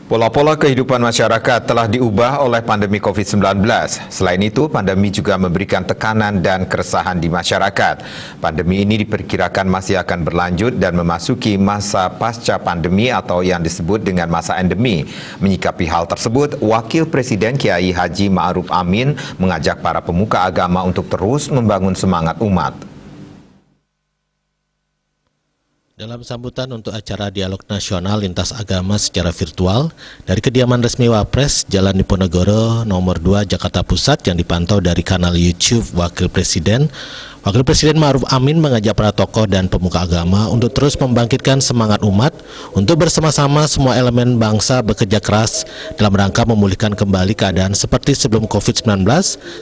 Pola-pola kehidupan masyarakat telah diubah oleh pandemi COVID-19. Selain itu, pandemi juga memberikan tekanan dan keresahan di masyarakat. Pandemi ini diperkirakan masih akan berlanjut dan memasuki masa pasca pandemi atau yang disebut dengan masa endemi. Menyikapi hal tersebut, Wakil Presiden Kiai Haji Ma'ruf Amin mengajak para pemuka agama untuk terus membangun semangat umat. Dalam sambutan untuk acara Dialog Nasional Lintas Agama secara virtual dari kediaman resmi Wapres Jalan Diponegoro nomor 2 Jakarta Pusat yang dipantau dari kanal YouTube Wakil Presiden Ma'ruf Amin mengajak para tokoh dan pemuka agama untuk terus membangkitkan semangat umat untuk bersama-sama semua elemen bangsa bekerja keras dalam rangka memulihkan kembali keadaan seperti sebelum COVID-19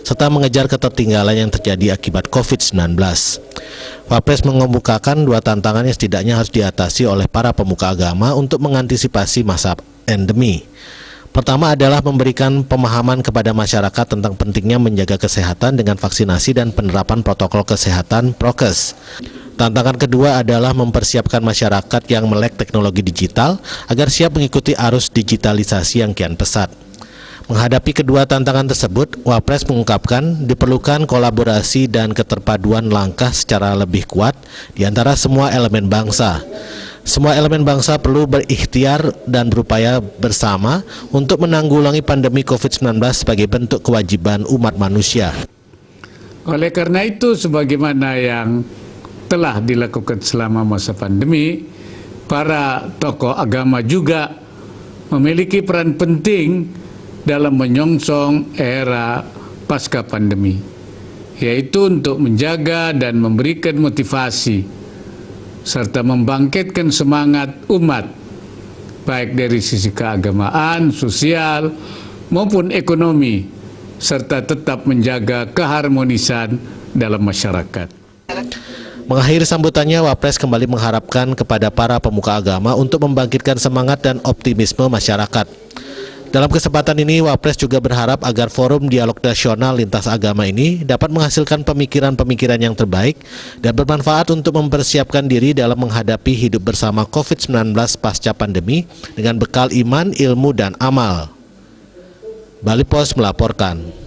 serta mengejar ketertinggalan yang terjadi akibat COVID-19. Wapres mengemukakan dua tantangan yang setidaknya harus diatasi oleh para pemuka agama untuk mengantisipasi masa endemi. Pertama adalah memberikan pemahaman kepada masyarakat tentang pentingnya menjaga kesehatan dengan vaksinasi dan penerapan protokol kesehatan prokes. Tantangan kedua adalah mempersiapkan masyarakat yang melek teknologi digital agar siap mengikuti arus digitalisasi yang kian pesat. Menghadapi kedua tantangan tersebut, Wapres mengungkapkan diperlukan kolaborasi dan keterpaduan langkah secara lebih kuat di antara semua elemen bangsa. Semua elemen bangsa perlu berikhtiar dan berupaya bersama untuk menanggulangi pandemi COVID-19 sebagai bentuk kewajiban umat manusia. Oleh karena itu, sebagaimana yang telah dilakukan selama masa pandemi, para tokoh agama juga memiliki peran penting dalam menyongsong era pasca pandemi, yaitu untuk menjaga dan memberikan motivasi serta membangkitkan semangat umat, baik dari sisi keagamaan, sosial, maupun ekonomi, serta tetap menjaga keharmonisan dalam masyarakat. Mengakhiri sambutannya, Wapres kembali mengharapkan kepada para pemuka agama untuk membangkitkan semangat dan optimisme masyarakat. Dalam kesempatan ini, Wapres juga berharap agar Forum Dialog Nasional Lintas Agama ini dapat menghasilkan pemikiran-pemikiran yang terbaik dan bermanfaat untuk mempersiapkan diri dalam menghadapi hidup bersama COVID-19 pasca pandemi dengan bekal iman, ilmu, dan amal. Bali Pos melaporkan.